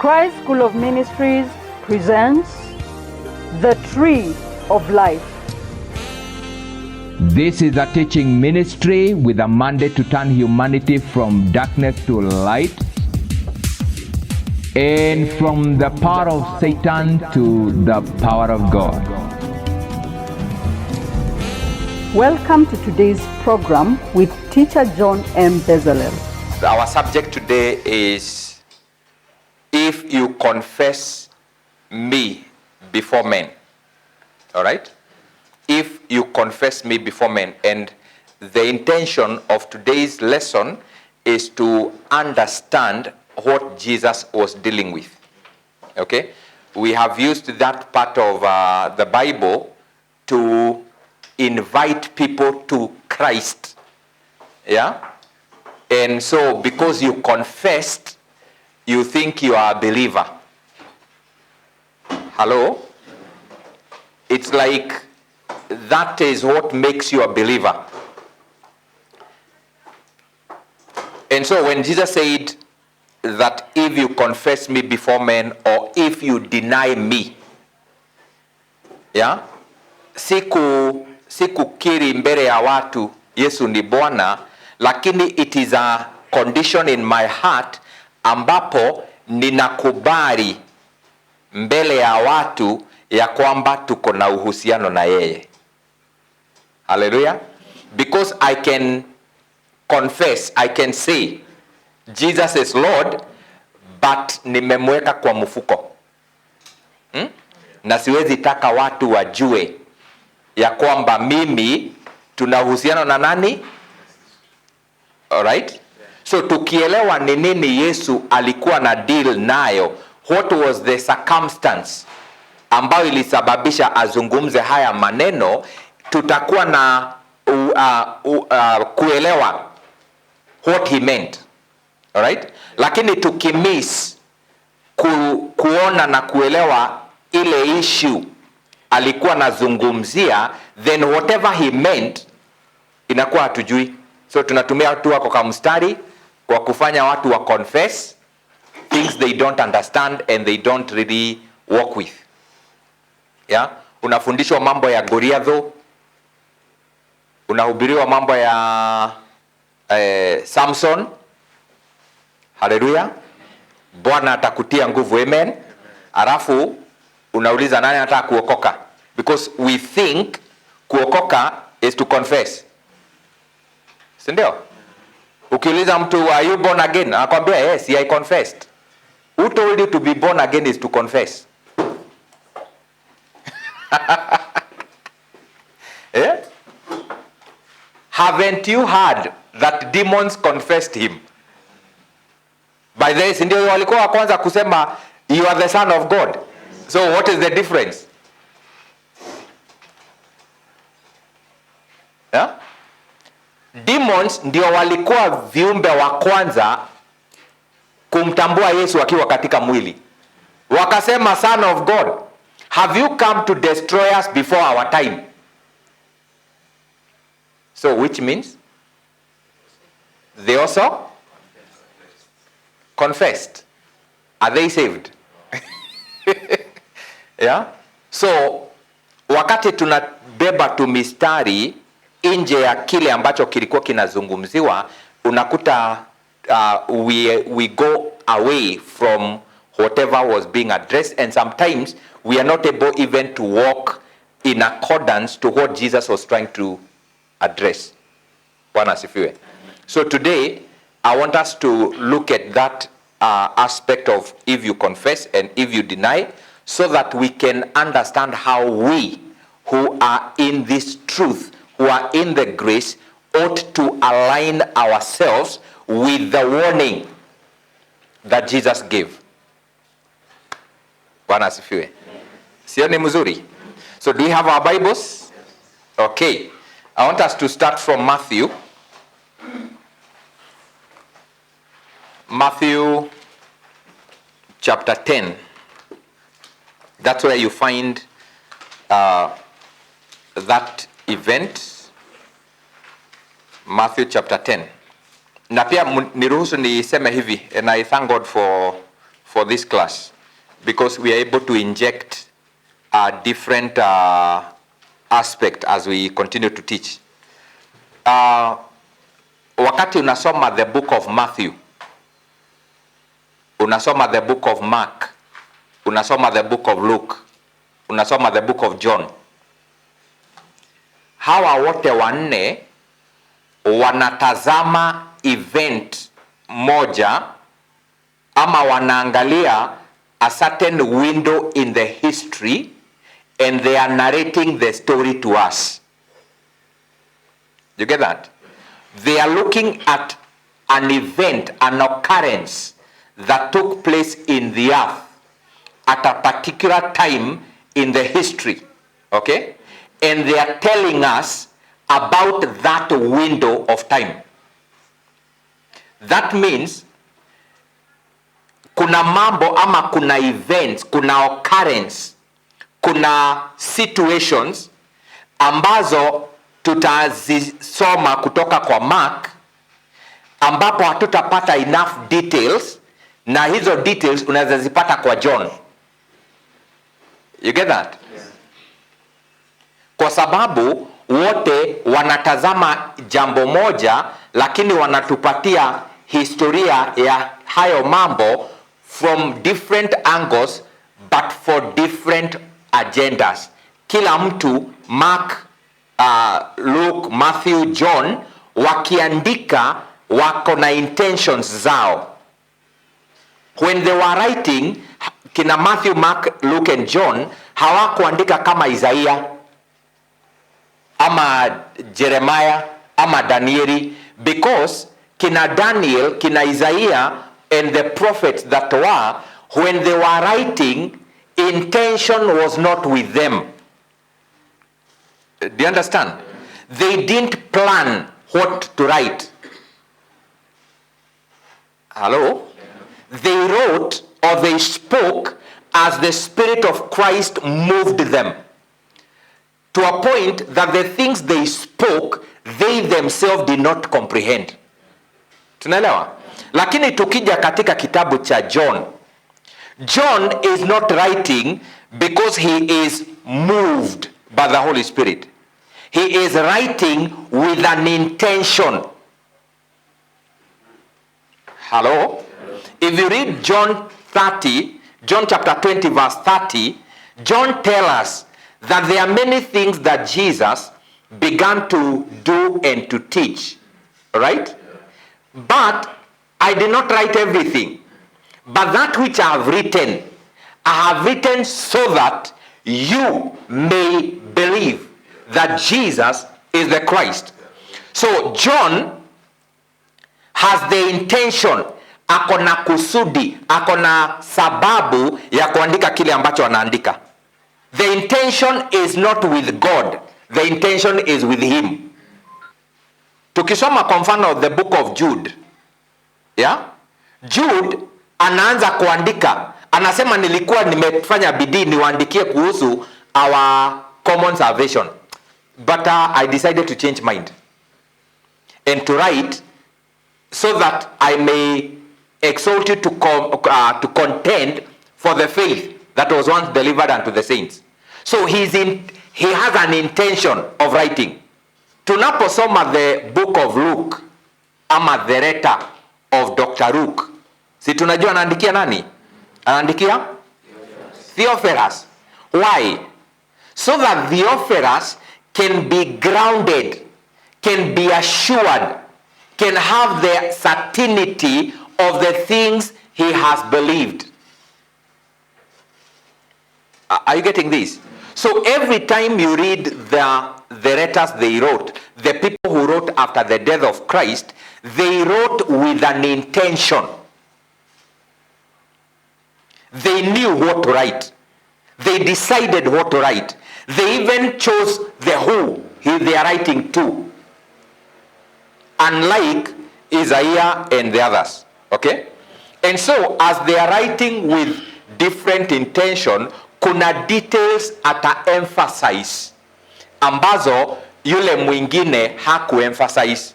Christ School of Ministries presents The Tree of Life. This is a teaching ministry with a mandate to turn humanity from darkness to light and from the power of Satan to the power of God. Welcome to today's program with Teacher John M. Bezalel. Our subject today is if you confess me before men. All right? If you confess me before men. And the intention of today's lesson is to understand what Jesus was dealing with. Okay? We have used that part of the Bible to invite people to Christ. Yeah? And so because you confessed, you think you are a believer. Hello? It's like that is what makes you a believer. And so when Jesus said that if you confess me before men or if you deny me, yeah? Sikukiri mbele ya watu Yesu ni Bwana, lakini it is a condition in my heart ambapo ninakubali mbele ya watu ya kwamba tuko na uhusiano na yeye. Hallelujah. Because I can confess, I can say Jesus is Lord, but nimemweka kwa mfuko. Na siwezi taka watu wajue ya kwamba mimi tuna uhusiano na nani? Alright? So tukielewa ni nini Yesu alikuwa na deal nayo, what was the circumstance ambayo ilisababisha azungumze haya maneno, tutakuwa na kuelewa what he meant. Alright? Lakini tukimiss kuona na kuelewa ile issue alikuwa nazungumzia, then whatever he meant inakuwa hatujui. So tunatumia watu wako kama mstari kwa kufanya watu wa confess things they don't understand and they don't really walk with. Yeah? Unafundishwa mambo ya Goliath, unahubiriwa mambo ya Samson. Hallelujah. Bwana atakutia nguvu, amen. Alafu unauliza nani anataka kuokoka? Because we think kuokoka is to confess. Si ndio? Ukiuliza mtu are you born again? Anakuambia yes, I confessed. Who told you to be born again is to confess? Eh? Haven't you heard that demons confessed him? By the way, si ndio walikuwa wa kwanza kusema you are the son of God. So what is the difference? Yeah? Demons ndio walikuwa viumbe wa kwanza kumtambua Yesu akiwa katika mwili. Wakasema son of God, have you come to destroy us before our time? So which means they also confessed. Are they saved? Yeah? So wakati tunabeba tu mistari nje ya kile ambacho kilikuwa kinazungumziwa, unakuta we go away from whatever was being addressed, and sometimes we are not able even to walk in accordance to what Jesus was trying to address. Bwana asifiwe. So today I want us to look at that aspect of if you confess and if you deny, so that we can understand how we who are in this truth, who are in the grace, ought to align ourselves with the warning that Jesus gave. Bwana asifiwe. Sio ni mzuri? So do we have our Bibles? Okay. I want us to start from Matthew. Matthew chapter 10. That's where you find that event. Matthew chapter 10. Na pia niruhusu niseme hivi, and I thank God for for this class because we are able to inject a different aspect as we continue to teach. Wakati unasoma the book of Matthew, unasoma the book of Mark, unasoma the book of Luke, unasoma the book of John, hawa wote wanne wanatazama event moja ama wanaangalia a certain window in the history and they are narrating the story to us. You get that? They are looking at an event, an occurrence that took place in the earth at a particular time in the history. Okay? And they are telling us about that window of time. That means kuna mambo ama kuna events, kuna occurrence, kuna situations ambazo tutazisoma kutoka kwa Mark ambapo hatutapata enough details na hizo details unaweza zipata kwa John. You get that? Yeah. Kwa sababu wote wanatazama jambo moja lakini wanatupatia historia ya hayo mambo from different angles but for different agendas. Kila mtu Mark, Luke, Matthew, John wakiandika wako na intentions zao. When they were writing, kina Matthew, Mark, Luke and John hawakuandika kama Isaiah ama Jeremiah ama Danieli, because kina Daniel, kina Isaiah and the prophets that were, when they were writing, intention was not with them. Do you understand? They didn't plan what to write. Hello? They wrote or they spoke as the Spirit of Christ moved them, to a point that the things they spoke, they themselves did not comprehend. Tunaelewa? Lakini tukija katika kitabu cha John, John is not writing because he is moved by the Holy Spirit. He is writing with an intention. Hello? If you read John 30, John chapter 20 verse 30, John tells us that there are many things that Jesus began to do and to teach. Right? But I did not write everything. But that which I have written so that you may believe that Jesus is the Christ. So John has the intention, akona kusudi, akona sababu ya kuandika kile ambacho anaandika. The intention is not with God. The intention is with him. Tukisoma kwa mfano the book of Jude. Yeah? Jude anaanza kuandika. Anasema nilikuwa nimefanya bidii niwaandikie kuhusu our common salvation. But I decided to change mind. And to write so that I may exalt you to contend for the faith that was once delivered unto the saints. So he has an intention of writing. Tunaposoma the book of Luke ama the letter of Dr. Luke, si tunajua anaandikia nani? Anaandikia Theophilus. Why? So that Theophilus can be grounded, can be assured, can have the certainty of the things he has believed. Are you getting this? So every time you read the letters they wrote, the people who wrote after the death of Christ, they wrote with an intention. They knew what to write. They decided what to write. They even chose the who they are writing to. Unlike Isaiah and the others. Okay? And so as they are writing with different intention, kuna details ata-emphasize ambazo yule mwingine haku-emphasize.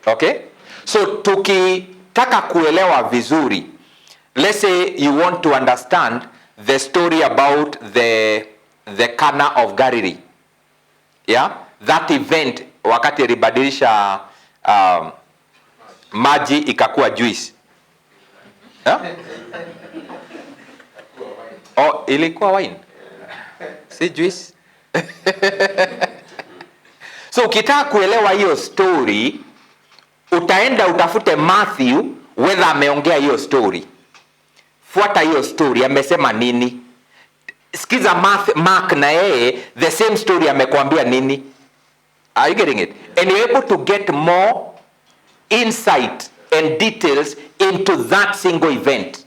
Okay? So tukitaka kuelewa vizuri let's say you want to understand the story about the Cana of Galilee. Yeah? That event wakati ilibadilisha maji ikakuwa juice. Yeah? Oh, ilikuwa wine. Si juice. So ukitaka kuelewa hiyo story, utaenda utafute Matthew whether ameongea hiyo story. Fuata hiyo story, amesema nini? Sikiza Mark na yeye the same story amekwambia nini? Are you getting it? And you're able to get more insight and details into that single event.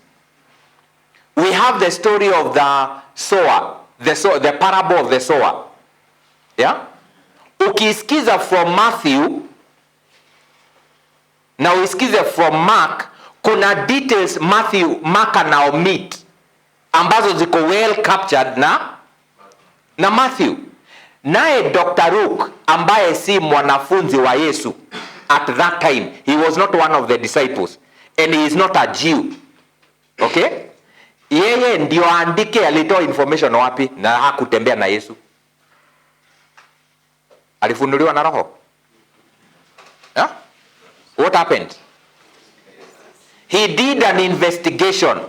We have the story of the sower, the parable of the sower. Yeah? Ukisikiza from Matthew na usikize from Mark, kuna details Mark na omit ambazo ziko well captured na Matthew. Naye Dr. Luke ambaye si mwanafunzi wa Yesu at that time, he was not one of the disciples and he is not a Jew. Okay? Yeye ndio andike alitoa information wapi na hakutembea na Yesu. Alifunuliwa na Roho. Yeah? What happened? He did an investigation.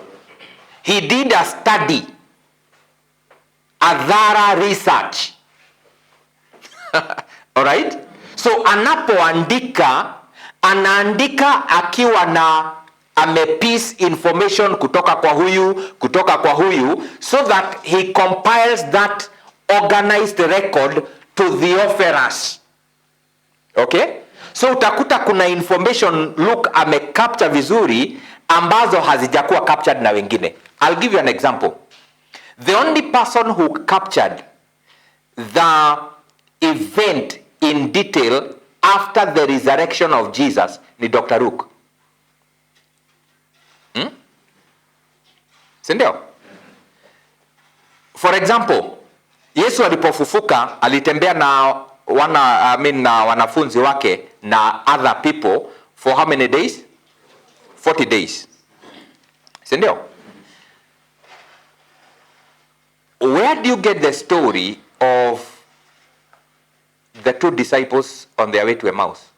He did a study. A thorough research. Alright? So anapoandika, anaandika akiwa na amepiece information kutoka kwa huyu, so that he compiles that organized record to Theophilus. Okay? So utakuta kuna information Luke amecapture vizuri ambazo hazijakuwa captured na wengine. I'll give you an example. The only person who captured the event in detail after the resurrection of Jesus ni Dr. Luke. Sindio? For example, Yesu alipofufuka alitembea na wanafunzi wake na other people for how many days? 40 days. Sindio? Where do you get the story of the two disciples on their way to Emmaus?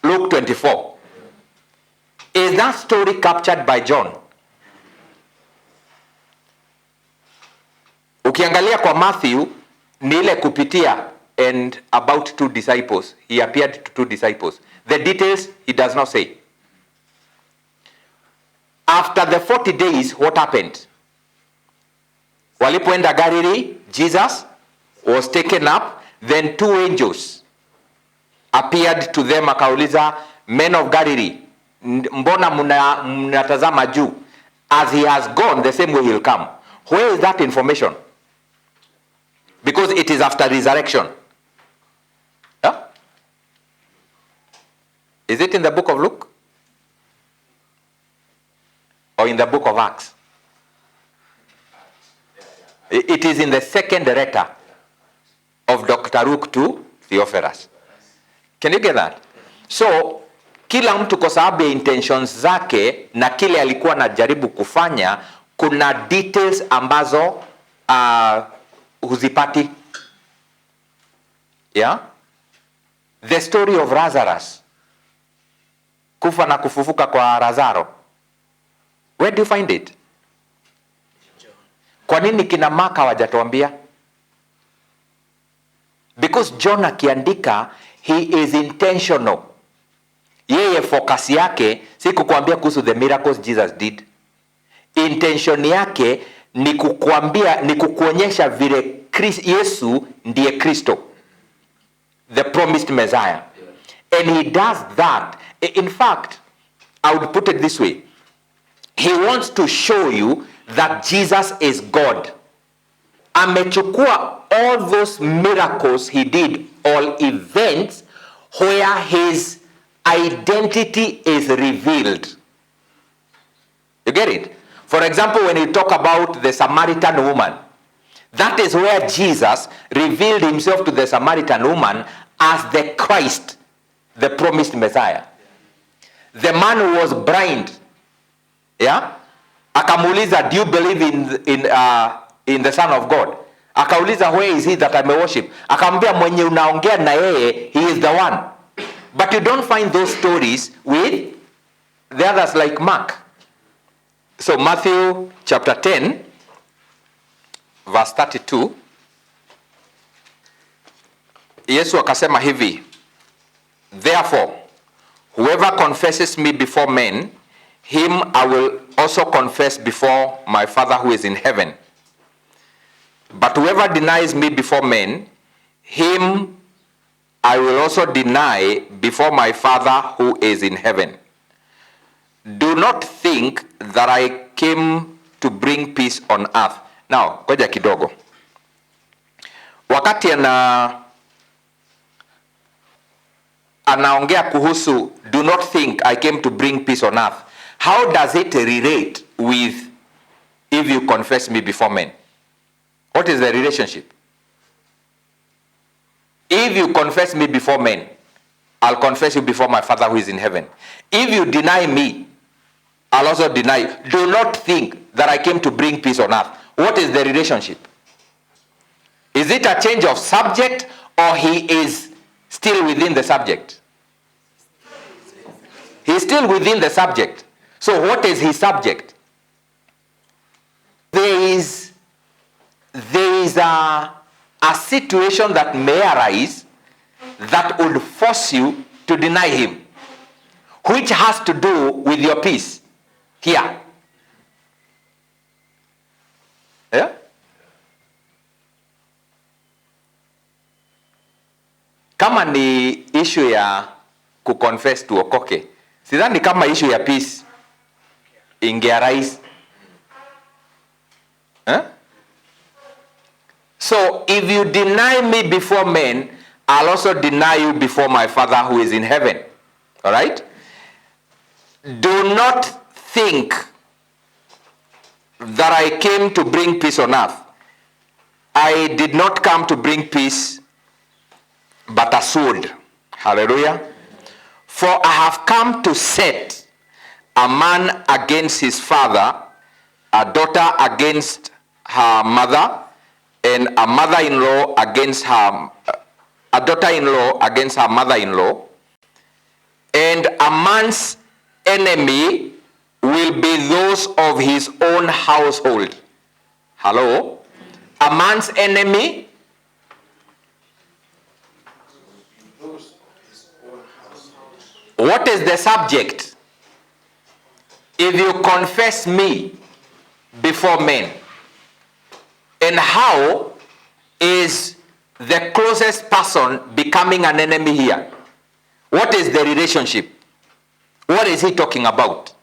Luke 24. Is that story captured by John? Ukiangalia kwa Matthew ni ile kupitia and about two disciples. He appeared to two disciples. The details he does not say. After the 40 days, what happened? Walipoenda Galilee, Jesus was taken up. Then two angels appeared to them, akauliza, men of Galilee, mbona mnatazama juu? As he has gone, the same way he will come. Where is that information? Because it is after resurrection. Huh? Is it in the book of Luke? Or in the book of Acts? It is in the second letter of Dr. Luke to Theophilus. Can you get that? So, kila mtu kwa sababu ya intentions zake na kile alikuwa anajaribu kufanya, kuna details ambazo huzipati. Yeah? The story of Lazarus. Kufa na kufufuka kwa Lazaro. Where do you find it? Kwa nini kina Mark hawajatuambia? Because John akiandika, he is intentional. Yeye focus yake si kukuambia kuhusu the miracles Jesus did. Intention yake ni kukuambia, ni kukuonyesha vile Yesu ndiye Kristo, the promised Messiah. And he does that. In fact, I would put it this way. He wants to show you that Jesus is God. Amechukua all those miracles he did, all events where his identity is revealed. You get it? For example, when you talk about the Samaritan woman, that is where Jesus revealed himself to the Samaritan woman as the Christ, the promised Messiah. the man who was blind, yeah, akamuuliza, do you believe in the Son of God? Akauliza, where is he that I may worship? Akamwambia, mwenye unaongea na yeye, he is the one. But you don't find those stories with the others like Mark. So Matthew chapter 10 verse 32, Yesu akasema hivi, therefore whoever confesses me before men, him I will also confess before my Father who is in heaven. But whoever denies me before men, him I will also deny before my Father who is in heaven. Do not think that I came to bring peace on earth. Now, ngoja kidogo. Wakati anaongea kuhusu do not think I came to bring peace on earth, how does it relate with if you confess me before men? What is the relationship? If you confess me before men, I'll confess you before my Father who is in heaven. If you deny me, I'll also deny you. Do not think that I came to bring peace on earth. What is the relationship? Is it a change of subject, or he is still within the subject? He's still within the subject. So what is his subject? There is a situation that may arise that would force you to deny him, which has to do with your peace here. Yeah? Kama ni issue ya kuconfess tuokoke, sidhani kama issue ya peace ingearise. So if you deny me before men, I'll also deny you before my Father who is in heaven. All right? Do not think that I came to bring peace on earth. I did not come to bring peace, but a sword. Hallelujah. For I have come to set a man against his father, a daughter against her mother, and a mother-in-law against her, a daughter-in-law against her mother-in-law, and a man's enemy will be those of his own household. Hello? A man's enemy? What is the subject? If you confess me before men. And how is the closest person becoming an enemy here? What is the relationship? What is he talking about?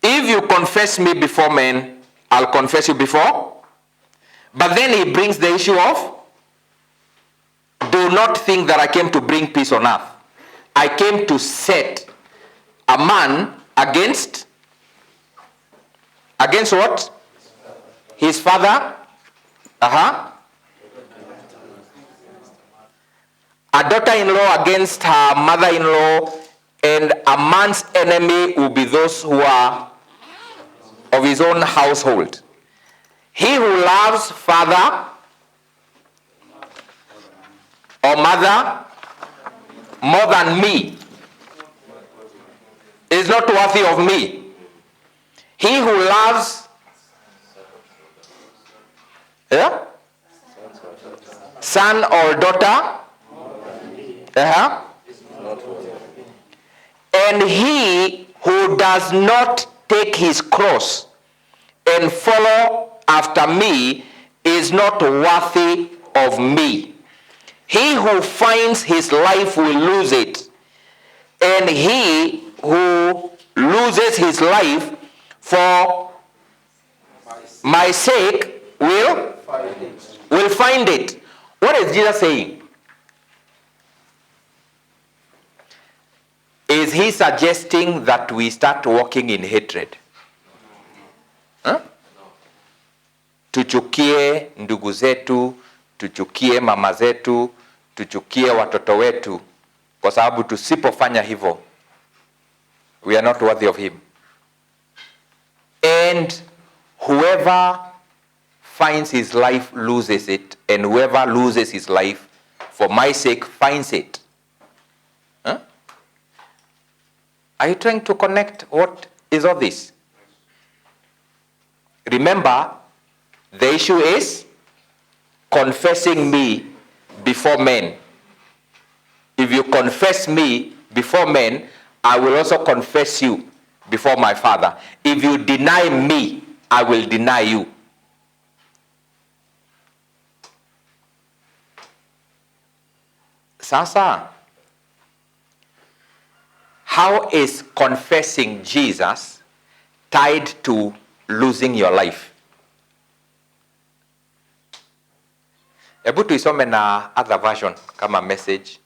If you confess me before men, I'll confess you before. But then he brings the issue of, do not think that I came to bring peace on earth. I came to set a man against what? His father. A daughter-in-law against her mother-in-law, and a man's enemy will be those who are of his own household. He who loves father or mother more than me is not worthy of me. He who loves son or daughter, and he who does not take his cross and follow after me is not worthy of me. He who finds his life will lose it, and he who loses his life for my sake will find it. What is Jesus saying? Is he suggesting that we start walking in hatred? Tuchukie ndugu zetu, tuchukie mama zetu, tuchukie watoto wetu kwa sababu tusipofanya hivyo, we are not worthy of him. And whoever finds his life loses it, and whoever loses his life for my sake finds it. Huh? Are you trying to connect what is all this? Remember, the issue is confessing me before men. If you confess me before men, I will also confess you before my Father. If you deny me, I will deny you. Sasa, how is confessing Jesus tied to losing your life? Hebu tuisome na other version kama message.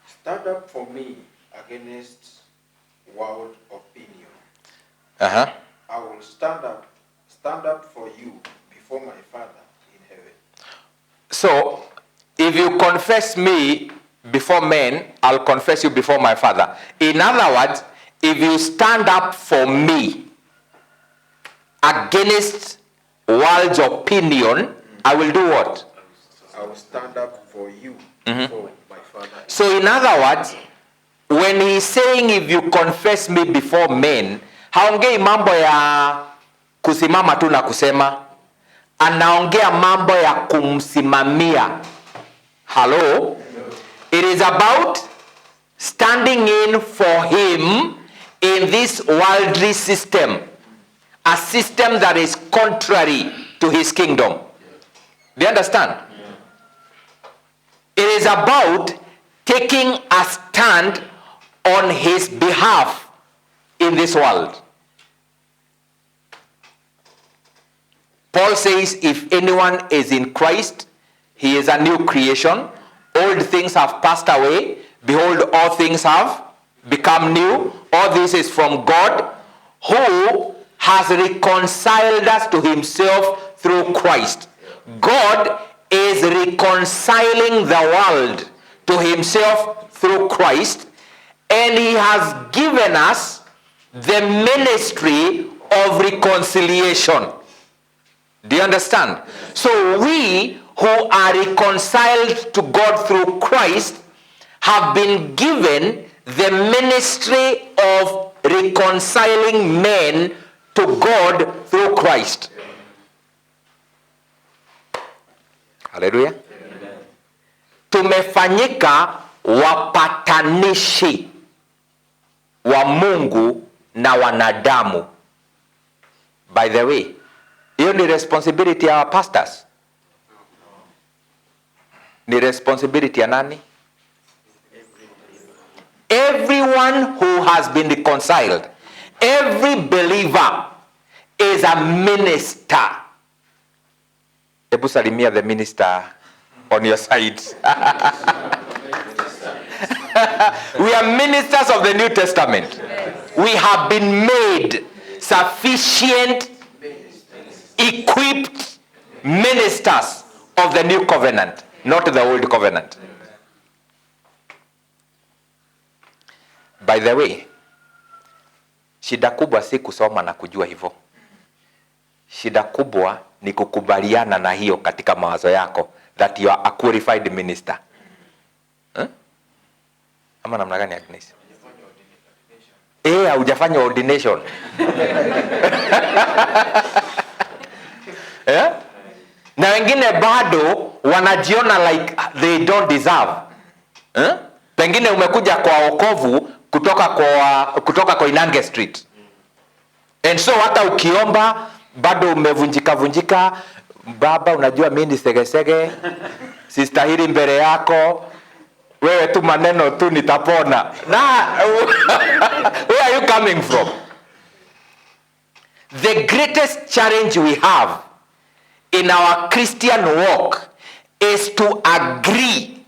Stand up for me against world opinion. Uh-huh. I will stand up for you before my Father in heaven. So, if you confess me before men, I'll confess you before my Father. In other words, if you stand up for me against world's opinion, I will do what? I will stand up for you before my Father. So in other words, when he's saying if you confess me before men, haongei mambo ya kusimama tu na kusema, anaongea mambo ya kumsimamia. Hello? It is about standing in for him in this worldly system, a system that is contrary to his kingdom. Do you understand? It is about taking a stand on his behalf in this world. Paul says, if anyone is in Christ, he is a new creation. Old things have passed away. Behold, all things have become new. All this is from God, who has reconciled us to himself through Christ. God is reconciling the world to himself through Christ, and he has given us the ministry of reconciliation. Do you understand? So we who are reconciled to God through Christ have been given the ministry of reconciling men to God through Christ. Hallelujah. Tumefanyika wapatanishi wa Mungu na wanadamu. By the way, hiyo ni responsibility ya pastors. Ni responsibility ya nani? Everyone who has been reconciled, every believer is a minister. Ebu salimia the minister on your side. We are ministers of the New Testament. We have been made sufficient, equipped ministers of the New Covenant, not the Old Covenant. By the way, shida kubwa si kusoma na kujua hivyo. Shida kubwa ni kukubaliana na hiyo katika mawazo yako, that you are a qualified minister. Ama namna gani Agnes? Hujafanya ordination. Na wengine bado wanajiona like they don't deserve. Pengine umekuja kwa wokovu kutoka kwa Inange Street. And so hata ukiomba bado umevunjika, baba unajua mimi ni segesege, sistahili mbele yako, wewe tu maneno tu nitapona. Where are you coming from? The greatest challenge we have in our Christian walk is to agree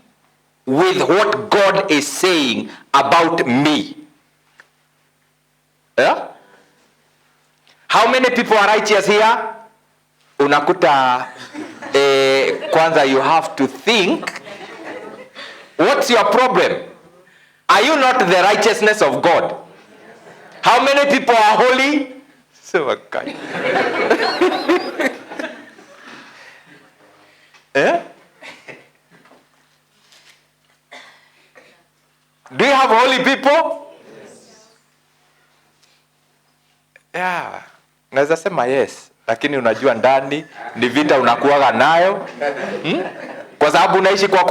with what God is saying about me. Yeah? How many people are righteous here? unakuta kwanza you have to think, what's your problem? Are you not the righteousness of God? How many people are holy? So okay. Eh? Do you have holy people? Yeah. Naweza sema yes, lakini unajua ndani ni vita unakuwaga nayo. Kwa sababu unaishi kwa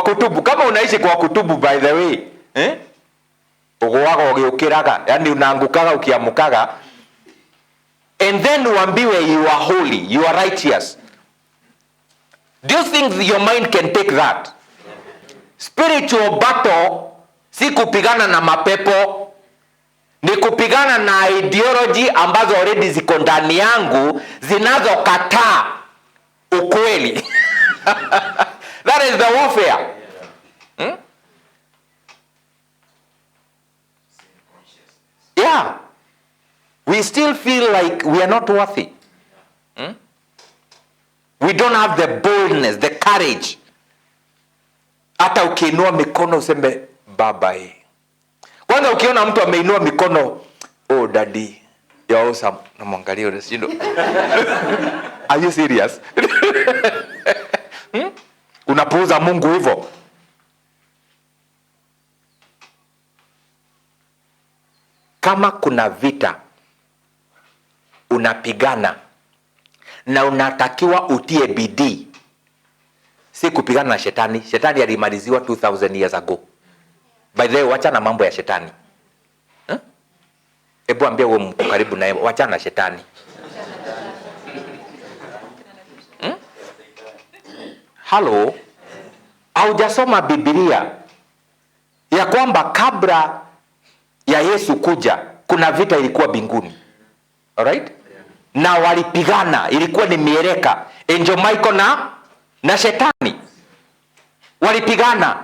kutubu. Kama unaishi kwa kutubu, by the way, ugoaga ugiukiraga, yani unaangukaga ukiamukaga, and then uambiwe you are holy, you are righteous. Do you think your mind can take that? Spiritual battle si kupigana na mapepo, ni kupigana na ideology ambazo already ziko ndani yangu zinazokataa ukweli. That is the warfare. Yeah. We still feel like we are not worthy. We don't have the boldness, the courage. Hata ukiinua mikono useme baba. Kwanza ukiona mtu ameinua mikono, oh daddy, you're awesome. Namwangalia unashindo. Are you serious? Unapuuza Mungu hivyo. Kama kuna vita unapigana na unatakiwa utie bidii, si kupigana na shetani. Shetani alimaliziwa 2000 years ago. By the way, wacha na mambo ya shetani. Hebu ambia wewe mko karibu naye, wacha na shetani. Hello. Haujasoma Biblia ya kwamba kabla ya Yesu kuja kuna vita ilikuwa mbinguni. Alright? Na walipigana, ilikuwa ni mieleka. Angel Michael na shetani walipigana.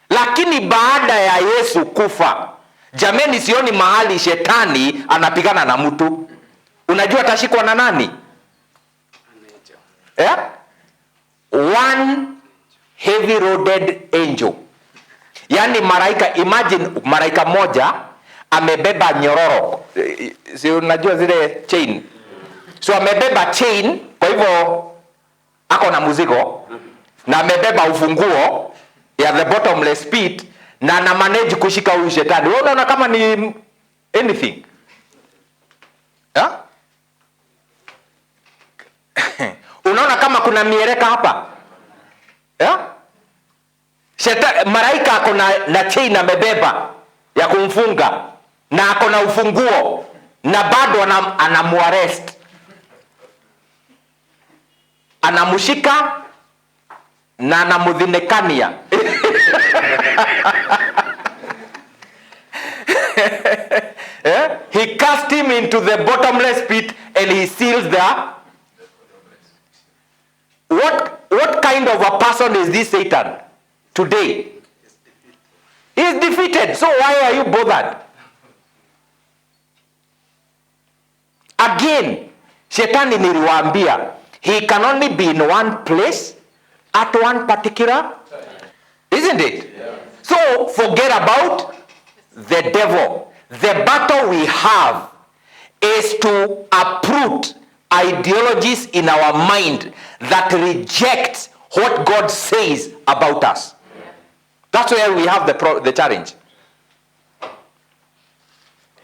Lakini baada ya Yesu kufa, jameni, sioni mahali shetani anapigana na mtu. Unajua atashikwa na nani? One heavy loaded angel. Yani malaika, imagine malaika moja amebeba nyororo. Si unajua zile chain. So amebeba chain, kwa hivyo ako na mzigo, na amebeba ufunguo ya the bottomless pit, na ana manage kushika huyu shetani. Wewe unaona kama ni anything? Unaona kama kuna mieleka hapa? Malaika ako na chain amebeba ya kumfunga, na ako na ufunguo, na bado anamuarrest. Anamushika na anamudhinekania. He cast him into the bottomless pit and he seals the... What kind of a person is this Satan today? He is defeated. So why are you bothered? Again, Shetani niliwaambia, he can only be in one place at one particular, isn't it? Yeah. So forget about the devil. The battle we have is to uproot ideologies in our mind that reject what God says about us. That's where we have the challenge.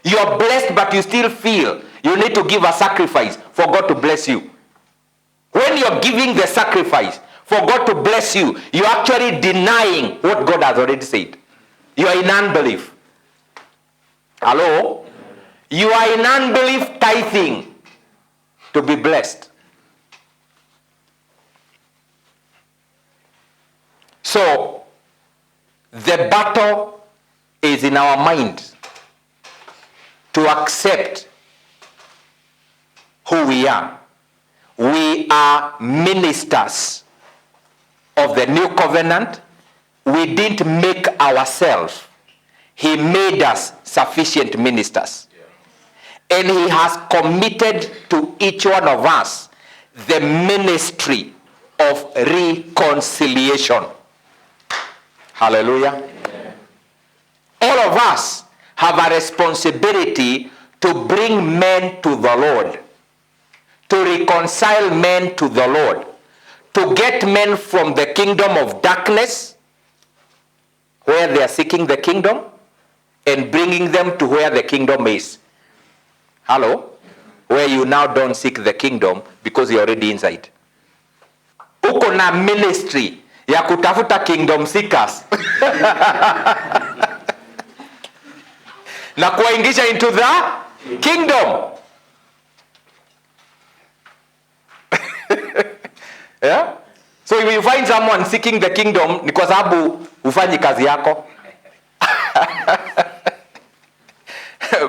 You are blessed, but you still feel you need to give a sacrifice for God to bless you. When you're giving the sacrifice for God to bless you, you're actually denying what God has already said. You are in unbelief. Hello? You are in unbelief tithing to be blessed. So, the battle is in our mind to accept who we are. We are ministers of the new covenant. We didn't make ourselves. He made us sufficient ministers. And he has committed to each one of us the ministry of reconciliation. Hallelujah. Amen. All of us have a responsibility to bring men to the Lord, to reconcile men to the Lord, to get men from the kingdom of darkness, where they are seeking the kingdom, and bringing them to where the kingdom is. Hello? Where you now don't seek the kingdom because you're already inside. Uko na ministry ya kutafuta kingdom seekers na kuwaingisha into the kingdom. Yeah? So if you find someone seeking the kingdom, ni kwa sababu ufanyi kazi yako.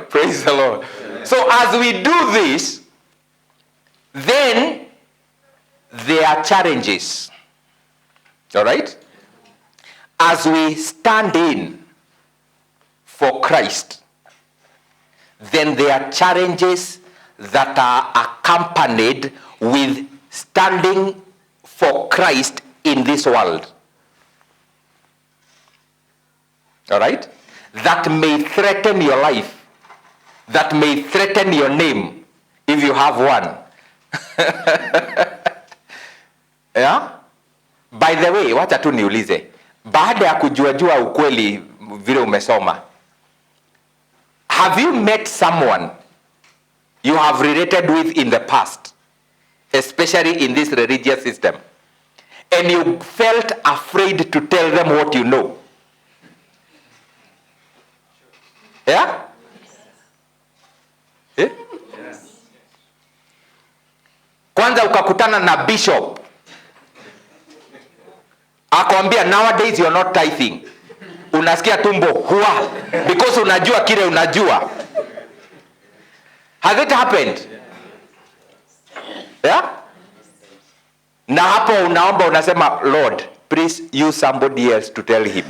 Praise the Lord. So as we do this, then there are challenges. All right? As we stand in for Christ, then there are challenges that are accompanied with standing for Christ in this world. All right? That may threaten your life. That may threaten your name if you have one. Yeah? By the way, wacha tu niulize. Baada ya kujua ukweli vile umesoma, have you met someone you have related with in the past, especially in this religious system, and you felt afraid to tell them what you know? Yeah? Eh? Kwanza ukakutana na bishop akwambia nowadays you're not tithing, unasikia tumbo huwa because unajua kile unajua. Has it happened? Yeah? Na hapo unaomba unasema, Lord, please use somebody else to tell him.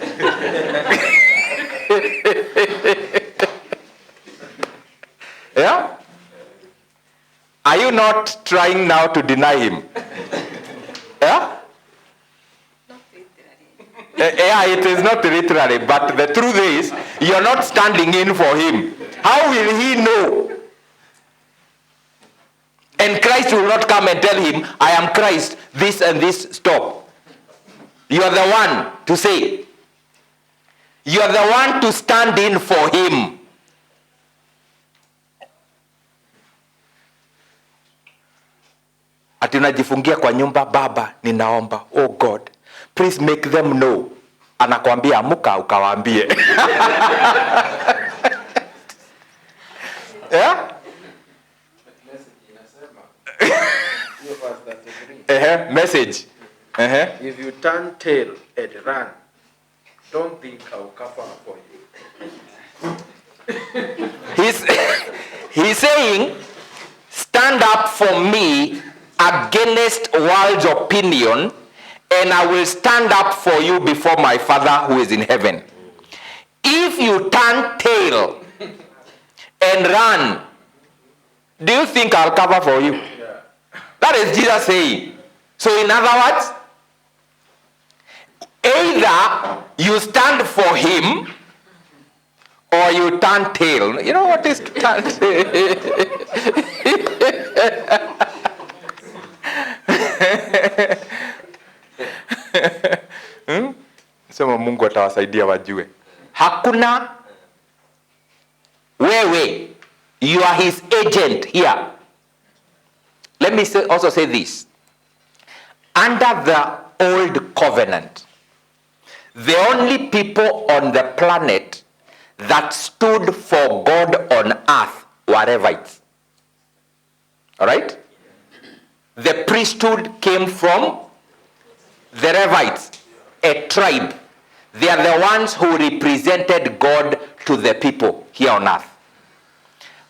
Yeah? Are you not trying now to deny him? Yeah? Yeah, it is not literally, but the truth is, you're not standing in for him. How will he know? And Christ will not come and tell him, I am Christ, this and this, stop. You are the one to say. You are the one to stand in for him. Ati unajifungia kwa nyumba, Baba, ninaomba, oh God, please make them know. Anakuambia amuka ukawaambie. Yeah? Message. If you turn tail and run, don't think I'll cover for you. He's saying, stand up for me against world's opinion, and I will stand up for you before my Father who is in heaven. If you turn tail and run, do you think I'll cover for you? Yeah. That is Jesus saying. So in other words, either you stand for him or you turn tail. You know what is to turn tail? Sema Mungu atawasaidia wajue. Hakuna wewe, you are his agent here. Let me also say this. Under the old covenant, the only people on the planet that stood for God on earth were Levites. All right? The priesthood came from the Levites, a tribe. They are the ones who represented God to the people here on earth.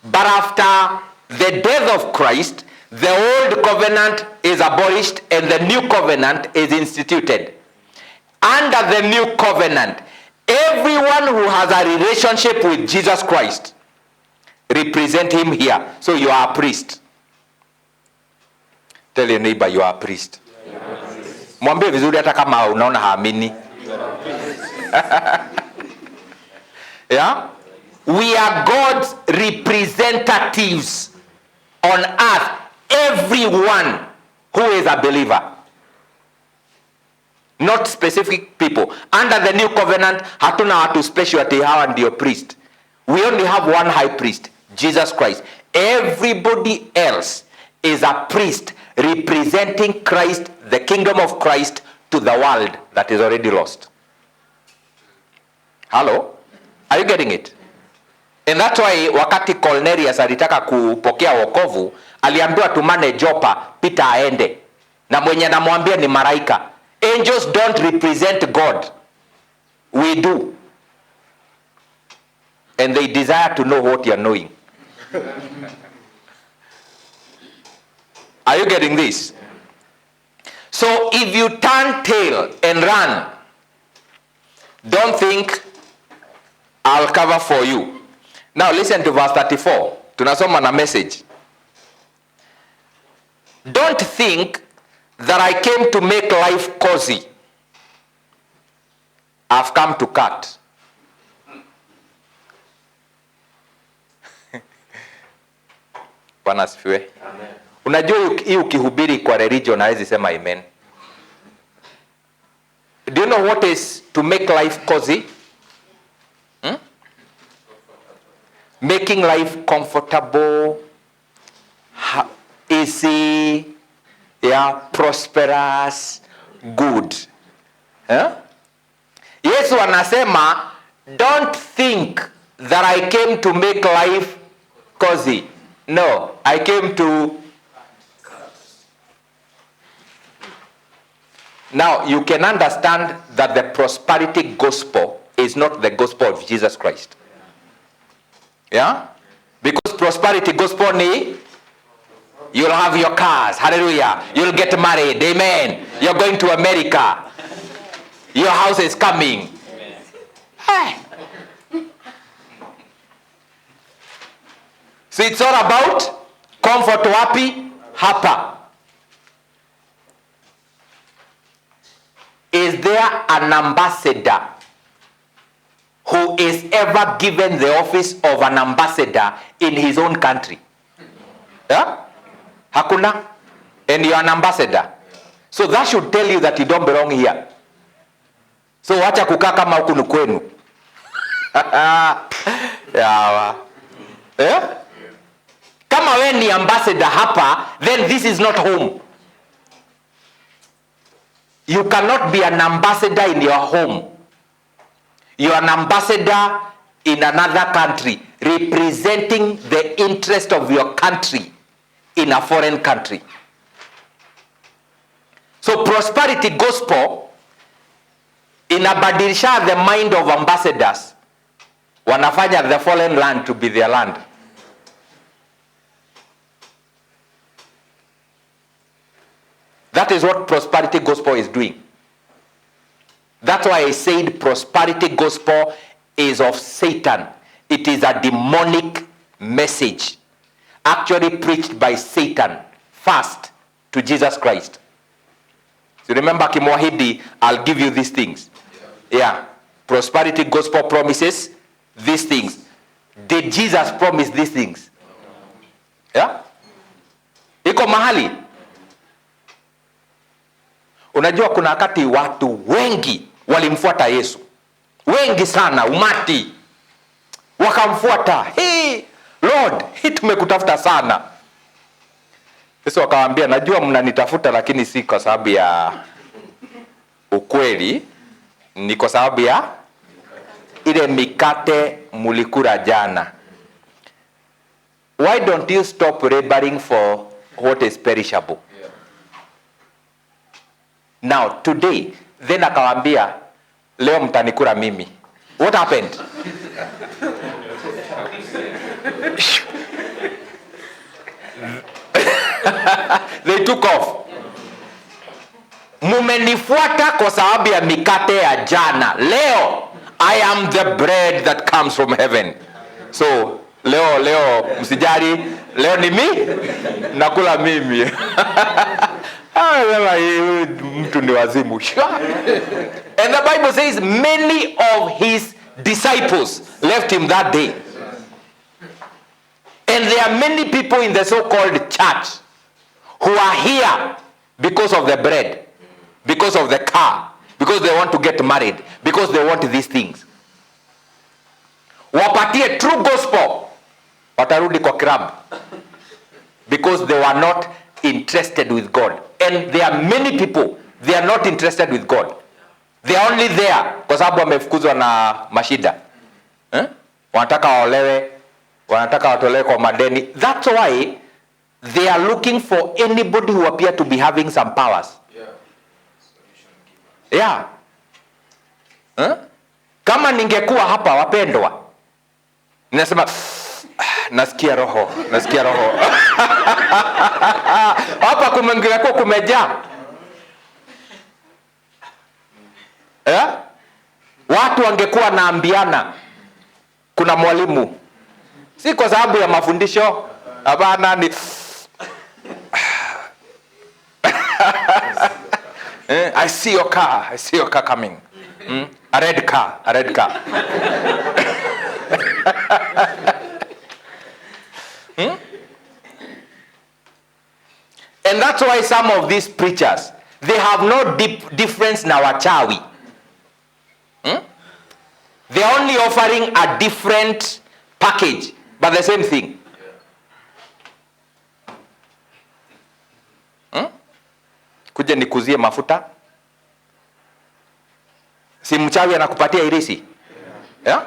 But after the death of Christ, the old covenant is abolished and the new covenant is instituted. Under the new covenant, everyone who has a relationship with Jesus Christ represent him here. So you are a priest. Tell your neighbor you are a priest. Mwambie vizuri hata kama unaona haamini. Yeah? We are God's representatives on earth. Everyone who is a believer. Not specific people. Under the new covenant, hatuna watu special ati hawa ndio priest. We only have one high priest, Jesus Christ. Everybody else is a priest representing Christ, the kingdom of Christ, to the world that is already lost. Hello? Are you getting it? And that's why wakati Cornelius alitaka kupokea wokovu, aliambiwa tumane Joppa, Peter aende. Na mwenye namwambia ni malaika. Angels don't represent God. We do. And they desire to know what you are knowing. Are you getting this? So if you turn tail and run, don't think I'll cover for you. Now listen to verse 34. Tunasoma na message. Don't think that I came to make life cozy. I've come to cut. Bwana asifiwe. Amen. Unajua hii ukihubiri kwa religion hawezi sema amen. Do you know what is to make life cozy? Making life comfortable, easy, yeah, prosperous, good. Yesu anasema, don't think that I came to make life cozy. No, I came to... Now, you can understand that the prosperity gospel is not the gospel of Jesus Christ. Yeah? Because prosperity gospel ni, you'll have your cars, hallelujah. You'll get married, amen. You're going to America. Your house is coming. Hey. So it's all about comfort wapi? Hapa. Is there an ambassador who is ever given the office of an ambassador in his own country? Yeah? Hakuna? And you're an ambassador. So that should tell you that you don't belong here. So wacha kukaa kama huku ni kwenu. Yeah. Yeah? Kama we ni ambassador hapa, then this is not home. You cannot be an ambassador in your home. You are an ambassador in another country, representing the interest of your country in a foreign country. So prosperity gospel inabadilisha the mind of ambassadors. Wanafanya the foreign land to be their land. That is what prosperity gospel is doing. That's why I said prosperity gospel is of Satan. It is a demonic message actually preached by Satan first to Jesus Christ. So remember Kimwahidi, I'll give you these things. Yeah. Prosperity gospel promises these things. Did Jesus promise these things? Yeah? Iko mahali. Unajua kuna wakati watu wengi walimfuata Yesu. Wengi sana, umati. Wakamfuata. Hey, Lord, tumekutafuta sana. Yesu akawaambia, najua mnanitafuta lakini si kwa sababu ya ukweli, ni kwa sababu ya ile mikate mulikula jana. Why don't you stop laboring for what is perishable? Now, today, then akawaambia, leo mtanikula mimi. What happened? They took off. Mumenifuata kwa sababu ya mikate ya jana. Leo, I am the bread that comes from heaven. So, Leo msijari, leo ni nakula mimi. Mtu ni wazimu. And the Bible says many of his disciples left him that day. And there are many people in the so-called church who are here because of the bread, because of the car, because they want to get married, because they want these things. Wapatie true gospel, watarudi kwa club, because they were not interested with God. And there are many people, they are not interested with God. They are only there kwa sababu wamefukuzwa na mashida. Wanataka waolewe, wanataka watolewe kwa madeni. That's why they are looking for anybody who appear to be having some powers. Yeah. Kama ningekuwa hapa wapendwa, ninasema nasikia roho. Hapa kumengekuwa kumejaa. Watu wangekuwa naambiana kuna mwalimu. Si kwa sababu ya mafundisho, hapana, ni I see your car coming. A red car. And that's why some of these preachers, they have no difference na wachawi. They are only offering a different package, but the same thing. Kuja nikuzie mafuta. Si mchawi anakupatia irisi? Yeah?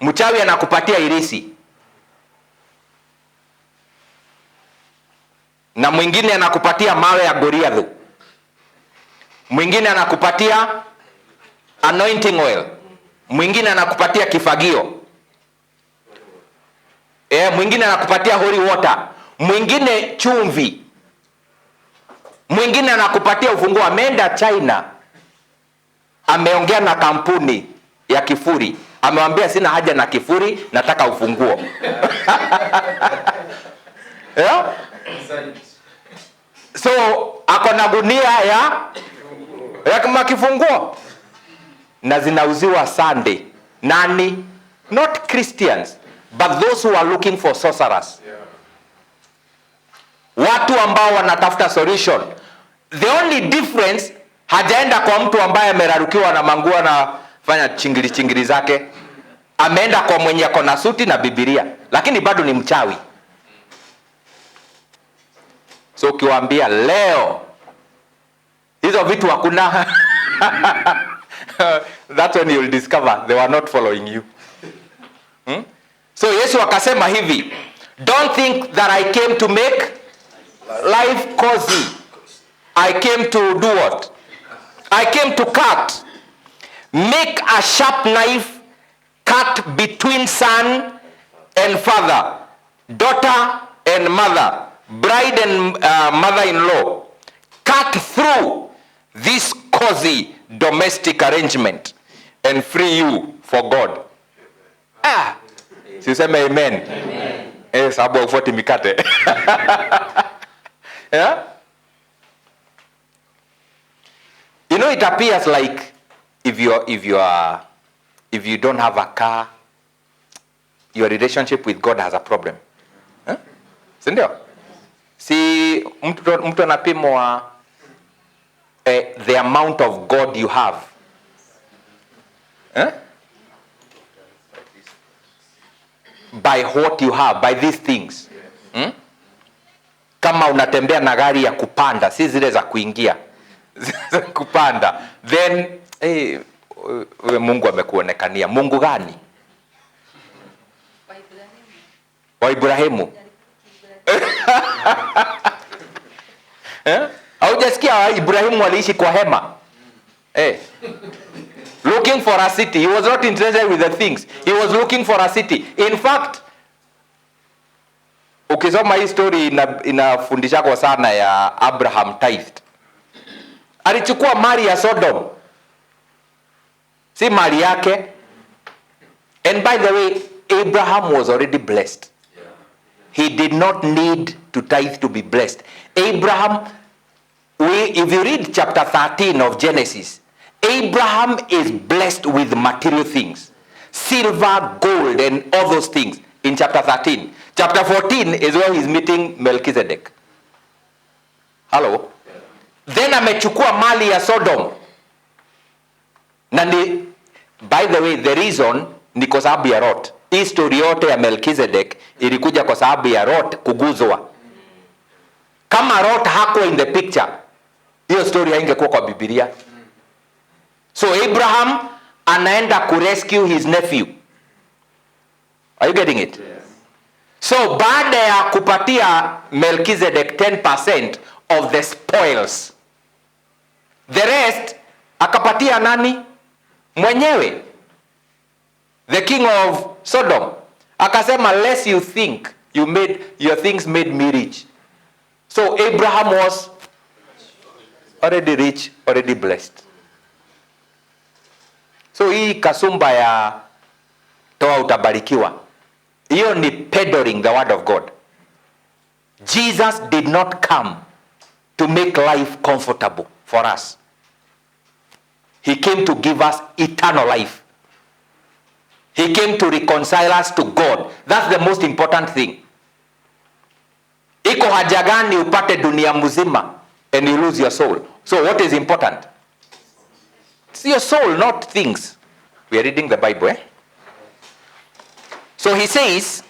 Mchawi anakupatia irisi. Na mwingine anakupatia mawe ya Goliath. Mwingine anakupatia anointing oil. Mwingine anakupatia kifagio. Mwingine anakupatia holy water. Mwingine chumvi. Mwingine anakupatia ufunguo. Ameenda China, ameongea na kampuni ya kifuri, amewambia sina haja na kifuri, nataka ufunguo. Yeah? So ako na gunia ya kama kifunguo, na zinauziwa Sunday. Nani? Not Christians, but those who are looking for sorcerers. Watu ambao wanatafuta solution. The only difference, hajaenda kwa mtu ambaye amerarukiwa na mangua na fanya chingili zake. Ameenda kwa mwenye ako na suti na Biblia, lakini bado ni mchawi. So ukiwaambia leo hizo vitu hakuna, that's when you'll discover they were not following you. So Yesu akasema hivi, don't think that I came to make life cozy. I came to do what? I came to cut. Make a sharp knife, cut between son and father, daughter and mother, bride and mother-in-law. Cut through this cozy domestic arrangement and free you for God. Siseme amen. Sababu ufuati mikate. Yeah? You know, it appears like if you don't have a car, your relationship with God has a problem. Sindio? Si mtu anapimwa the amount of God you have. By what you have, by these things. Kama unatembea na gari ya kupanda, si zile za kuingia, kupanda, then Mungu amekuonekania. Mungu gani? Wa Ibrahimu. Haujasikia Ibrahimu aliishi kwa hema? Looking for a city. He was not interested with the things. He was looking for a city. In fact, ukisoma hii story inafundisha kwa sana ya Abraham tithed. Alichukua mali ya Sodom, si mali yake. And by the way, Abraham was already blessed. He did not need to tithe to be blessed. Abraham, if you read chapter 13 of Genesis, Abraham is blessed with material things. Silver, gold, and all those things in chapter 13. Chapter 14 is where he's meeting Melchizedek. Hello? Then amechukua mali ya Sodom. Na ni, by the way, the reason ni kwa sababu ya Lot. Hii story yote ya Melchizedek ilikuja kwa sababu ya Lot kuguzwa. Kama Lot hakuwa in the picture, hiyo story haingekuwa kwa Biblia. So Abraham anaenda kurescue his nephew. Are you getting it? Yes. So baada ya kupatia Melchizedek 10% of the spoils, the rest akapatia nani? Mwenyewe, the king of Sodom. Akasema, lest you think your things made me rich. So Abraham was already rich, already blessed. So hii kasumba ya toa utabarikiwa, hiyo ni peddling the word of God. Jesus did not come to make life comfortable for us. He came to give us eternal life. He came to reconcile us to God. That's the most important thing. Iko haja gani upate dunia mzima and you lose your soul? So what is important? It's your soul, not things. We are reading the Bible, eh? So he says,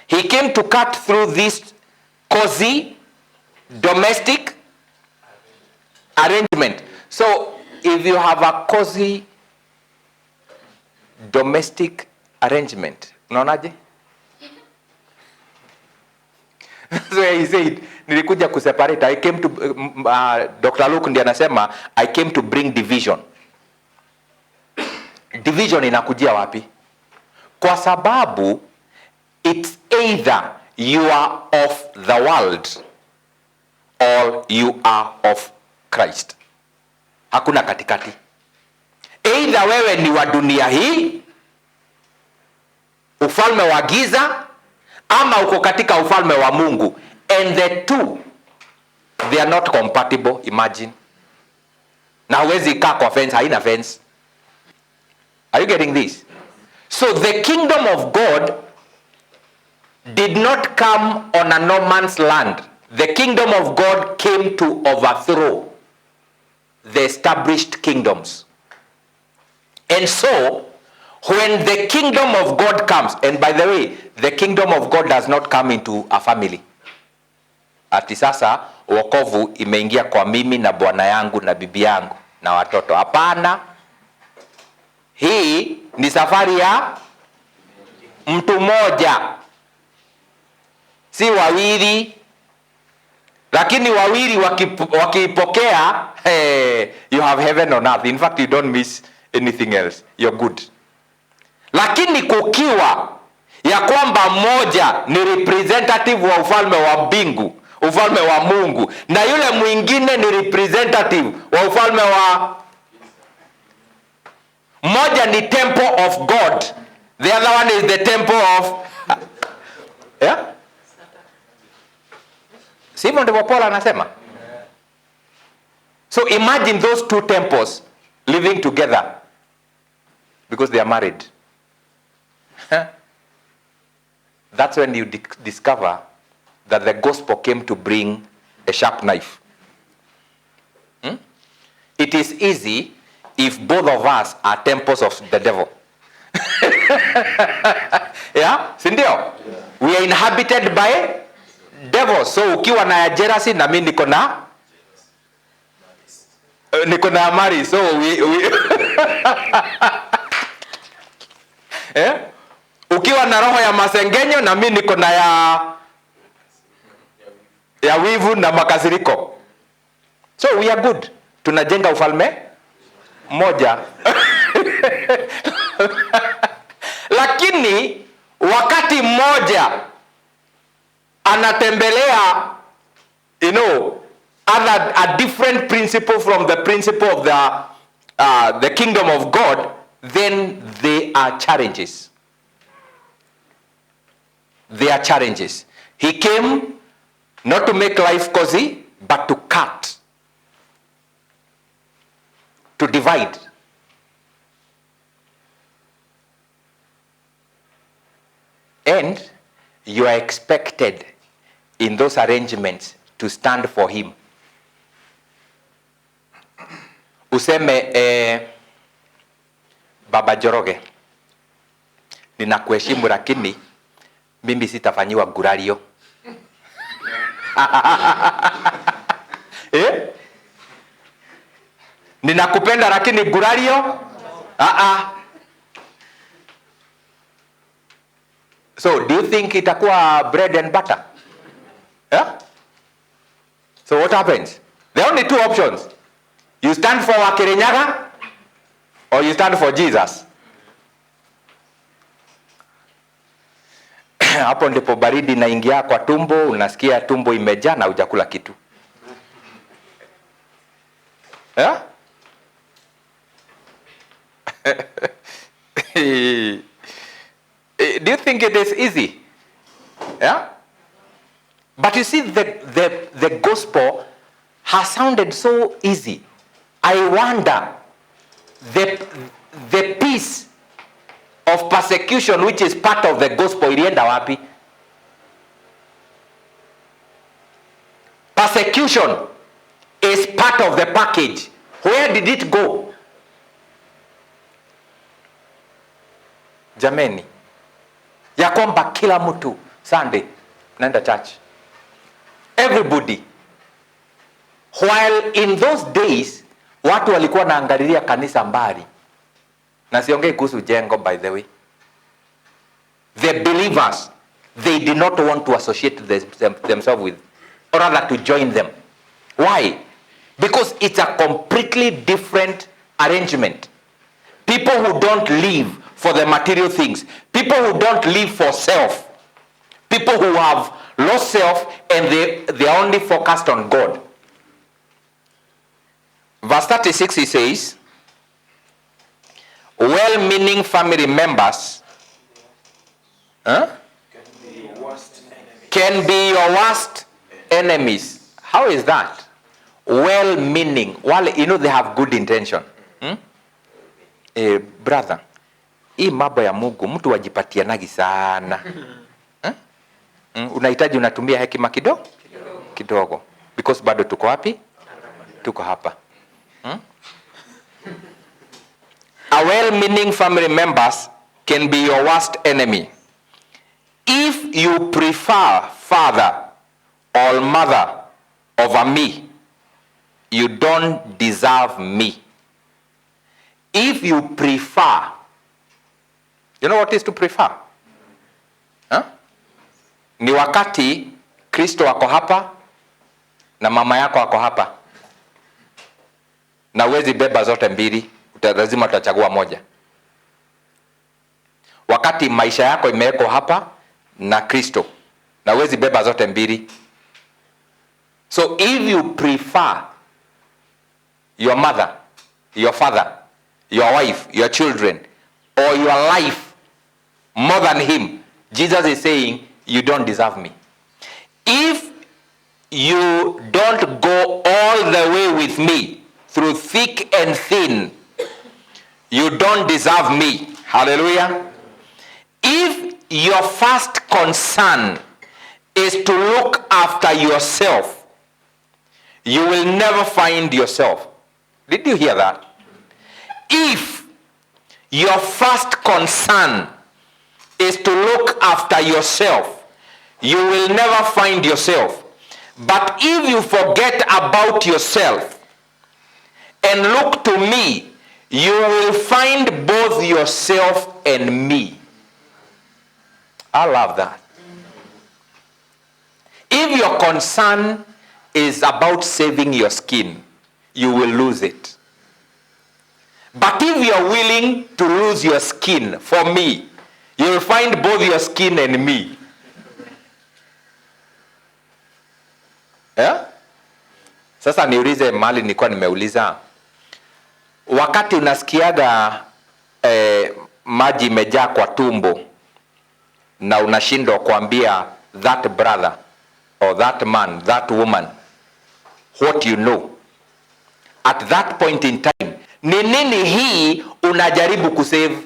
he came to cut through this cozy domestic arrangement. So if you have a cozy domestic arrangement, unaonaje? So he said, nilikuja kuseparate. I came to Dr. Luke ndiye anasema, I came to bring division. Division inakujia wapi? Kwa sababu it's either you are of the world or you are of Christ. Hakuna katikati. Either wewe ni wa dunia hii, ufalme wa giza, ama uko katika ufalme wa Mungu. And the two, they are not compatible, imagine. Na huwezi kaa kwa fence, haina fence. Are you getting this? So the kingdom of God did not come on a no man's land. The kingdom of God came to overthrow the established kingdoms. And so, when the kingdom of God comes, and by the way, the kingdom of God does not come into a family. Ati sasa wokovu imeingia kwa mimi na bwana yangu na bibi yangu na watoto. Hapana. Hii ni safari ya mtu mmoja. Si wawili. Lakini wawili wakipokea, hey, you have heaven on earth. In fact, you don't miss anything else. You're good. Lakini kukiwa ya kwamba mmoja ni representative wa ufalme wa mbingu, ufalme wa Mungu, na yule mwingine ni representative wa ufalme wa, mmoja ni temple of God, the other one is the temple of yeah? Sivyo ndivyo Paul anasema. So imagine those two temples living together because they are married. That's when you discover that the gospel came to bring a sharp knife. It is easy if both of us are temples of the devil. Yeah? Sindio? Yeah. We are inhabited by devils. So ukiwa na jealousy na mimi niko na mari. So we eh? Ukiwa na roho ya masengenyo na mimi niko na ya wivu na makasiriko. So we are good. Tunajenga ufalme moja. Lakini wakati mmoja anatembelea, you know, a different principle from the principle of the kingdom of God, then there are challenges. There are challenges. He came not to make life cozy, but to cut, to divide. And you are expected in those arrangements to stand for him. Useme Baba Joroge, ninakuheshimu lakini mimi sitafanyiwa gurario. Ninakupenda lakini gurario? So do you think itakuwa bread and butter? Yeah? So what happens? There are only two options. You stand for Wakirinyaga or you stand for Jesus. Hapo ndipo baridi inaingia kwa tumbo, unasikia tumbo imejaa na hujakula kitu. Yeah? Do you think it is easy? Yeah? But you see, the gospel has sounded so easy. I wonder, the peace of persecution which is part of the gospel, ilienda wapi? Persecution is part of the package. Where did it go? Jameni, ya kwamba kila mtu Sunday naenda church. Everybody. While in those days watu walikuwa naangalilia kanisa mbali. Na siongei kuhusu jengo, by the way. The believers, they did not want to associate themselves with, or rather to join them. Why? Because it's a completely different arrangement. People who don't live for the material things. People who don't live for self. People who have lost self and they are only focused on God. Verse 36 he says, well-meaning family members can be your worst enemies. How is that? Well-meaning. Well, you know they have good intention. Brother, hii mambo ya Mungu mtu wajipatianagi sana. Unahitaji unatumia hekima kidogo. Because bado tuko wapi? Tuko hapa. A well-meaning family members can be your worst enemy. If you prefer father or mother over me, you don't deserve me. If you prefer, you know what is to prefer? Ni wakati Kristo wako hapa na mama yako wako hapa. Na uwezi beba zote mbili, lazima utachagua moja. Wakati maisha yako imewekwa hapa na Kristo, na uwezi beba zote mbili. So if you prefer your mother, your father, your wife, your children, or your life more than him, Jesus is saying, you don't deserve me. If you don't go all the way with me, through thick and thin, you don't deserve me. Hallelujah. If your first concern is to look after yourself, you will never find yourself. Did you hear that? If your first concern is to look after yourself, you will never find yourself. But if you forget about yourself and look to me, you will find both yourself and me. I love that. If your concern is about saving your skin, you will lose it. But if you are willing to lose your skin for me, you will find both your skin and me. Yeah? Sasa niulize mali nilikuwa nimeuliza. Wakati unasikiaga maji imejaa kwa tumbo na unashindwa kuambia that brother or that man, that woman what you know at that point in time, ni nini hii unajaribu kusave?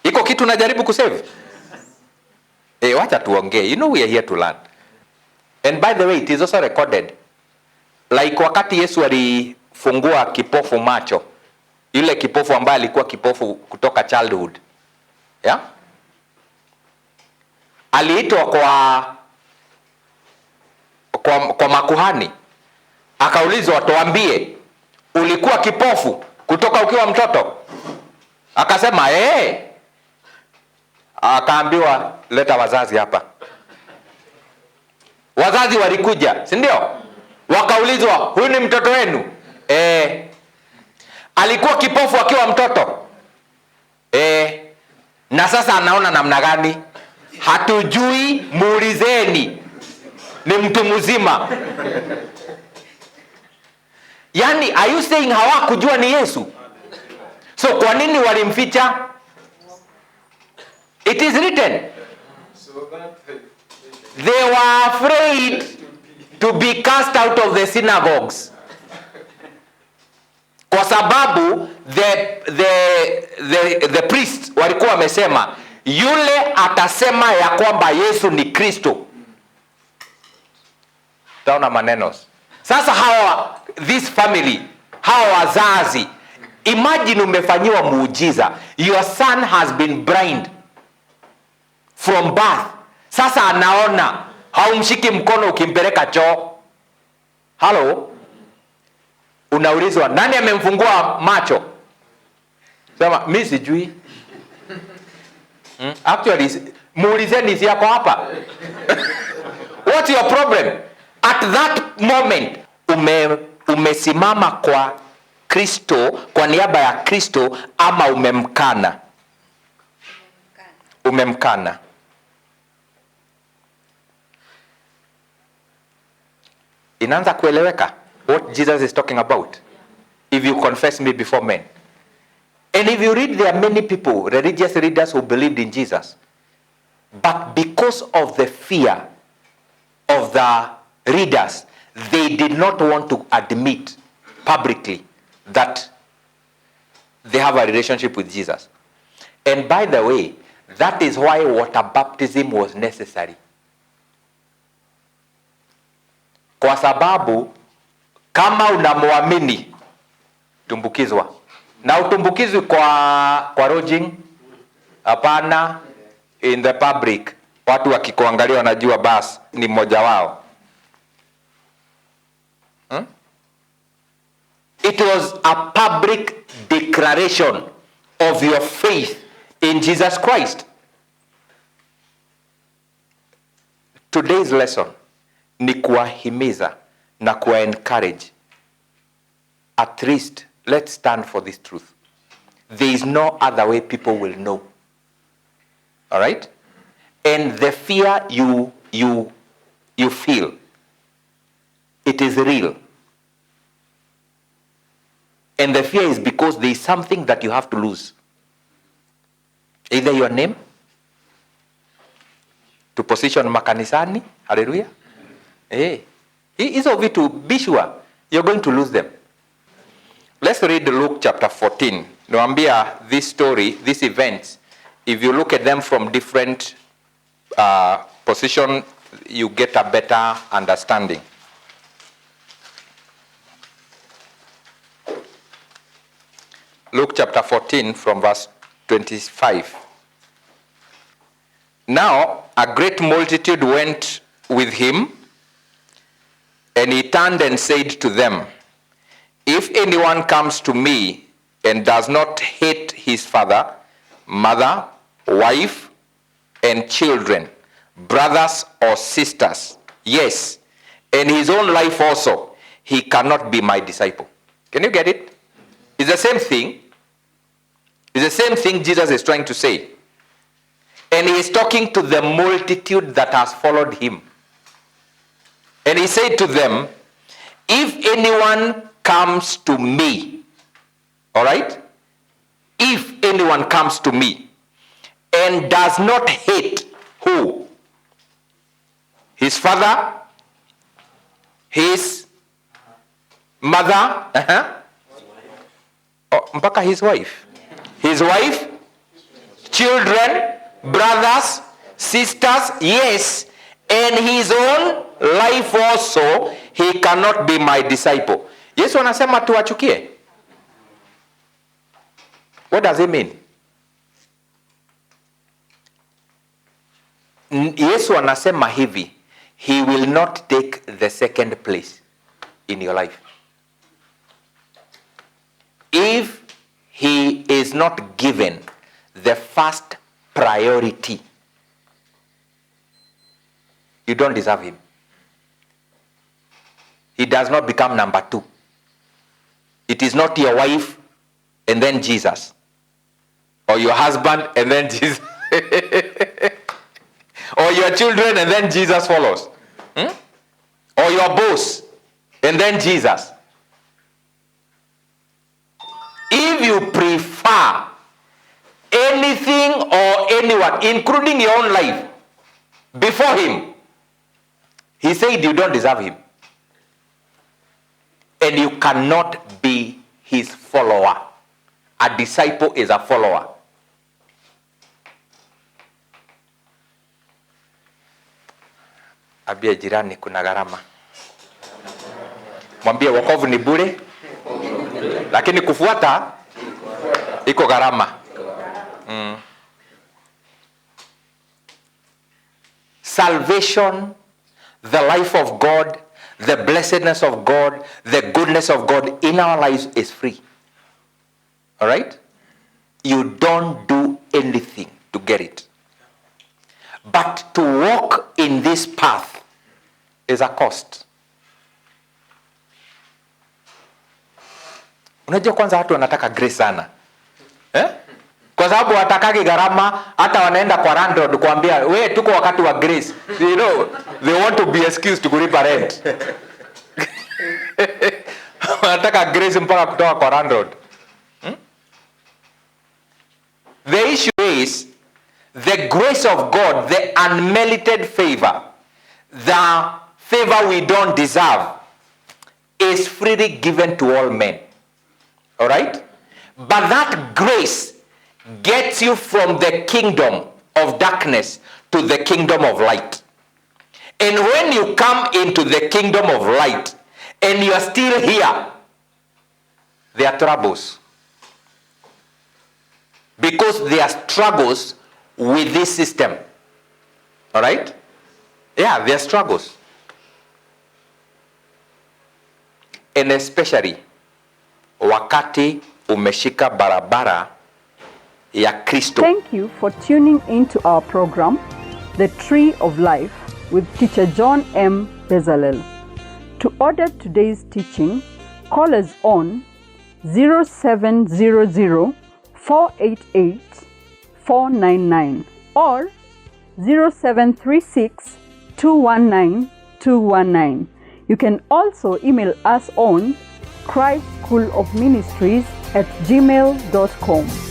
Iko kitu unajaribu kusave? Wacha tuongee. You know we are here to learn. And by the way, it is also recorded. Like wakati Yesu alifungua kipofu macho, yule kipofu ambaye alikuwa kipofu kutoka childhood, yeah? Aliitwa kwa makuhani, akaulizwa, tuambie, ulikuwa kipofu kutoka ukiwa mtoto? Akasema akaambiwa, leta wazazi hapa. Wazazi walikuja, si ndio? Wakaulizwa, huyu ni mtoto wenu? Alikuwa kipofu akiwa mtoto? Na sasa anaona namna gani? Hatujui, muulizeni. Ni mtu mzima. Yani, are you saying hawakujua ni Yesu? So kwa nini walimficha? It is written. They were afraid to be cast out of the synagogues. Kwa sababu the priest walikuwa wamesema, yule atasema ya kwamba Yesu ni Kristo. Taona maneno. Sasa this family, hawa wazazi, imagine umefanyiwa muujiza. Your son has been blind from birth. Sasa anaona, haumshiki mkono ukimpeleka choo. Hello? Unaulizwa, nani amemfungua macho? Sema, mimi sijui. Actually, muulizeni si yako hapa. What's your problem? At that moment, umesimama kwa Kristo, kwa niaba ya Kristo, ama umemkana? Umemkana. Inaanza kueleweka what Jesus is talking about. If you confess me before men. And if you read, there are many people, religious leaders, who believed in Jesus. But because of the fear of the readers, they did not want to admit publicly that they have a relationship with Jesus. And by the way, that is why water baptism was necessary. Kwa sababu kama unamwamini, tumbukizwa. Na utumbukizwi kwa lodging, hapana, in the public. Watu wakikuangalia wanajua basi ni mmoja wao. It was a public declaration of your faith in Jesus Christ. Today's lesson ni kuwahimiza na kuwa encourage. At least let's stand for this truth. There is no other way people will know. All right? And the fear you feel, it is real. And the fear is because there is something that you have to lose. Either your name, to position makanisani, hallelujah. Hizo vitu, be sure you're going to lose them. Let's read Luke chapter 14. Noambia, this story, these events, if you look at them from different position, you get a better understanding. Luke chapter 14 from verse 25. Now a great multitude went with him, and he turned and said to them, if anyone comes to me and does not hate his father, mother, wife, and children, brothers or sisters, yes, and his own life also, he cannot be my disciple. Can you get it? It's the same thing. It's the same thing Jesus is trying to say. And he is talking to the multitude that has followed him. And he said to them, if anyone comes to me, All right? If anyone comes to me and does not hate who? His father, his mother, mpaka his wife. His wife, children, brothers, sisters, yes, and his own life also, he cannot be my disciple. Yesu anasema tuwachukie. What does it mean? Yesu anasema hivi, he will not take the second place in your life. If he is not given the first priority, you don't deserve him. He does not become number 2. It is not your wife and then Jesus, or your husband and then Jesus, or your children and then Jesus follows, or your boss and then Jesus. If you prefer anything or anyone, including your own life, before him, he said you don't deserve him. And you cannot be his follower. A disciple is a follower. Ambia jirani kuna gharama. Mwambie wokovu ni bure, lakini kufuata iko gharama. Salvation, the life of God, the blessedness of God, the goodness of God in our lives is free. All right? You don't do anything to get it. But to walk in this path is a cost. Unajua kwanza watu wanataka grace sana. Kwa sababu watakagi gharama, hata wanaenda kwa landlord kuambia, "We tuko wakati wa grace." You know, they want to be excused to kulipa rent. Wanataka grace mpaka kutoka kwa landlord. The issue is the grace of God, the unmerited favor, the favor we don't deserve, is freely given to all men. All right? But that grace gets you from the kingdom of darkness to the kingdom of light. And when you come into the kingdom of light and you are still here, there are troubles. Because there are struggles with this system. All right? Yeah, there are struggles. And especially wakati umeshika barabara ya Kristo. Thank you for tuning into our program, The Tree of Life, with Teacher John M. Bezalel. To order today's teaching, call us on 0700-488-499 or 0736-219-219. You can also email us on christschoolofministries@gmail.com.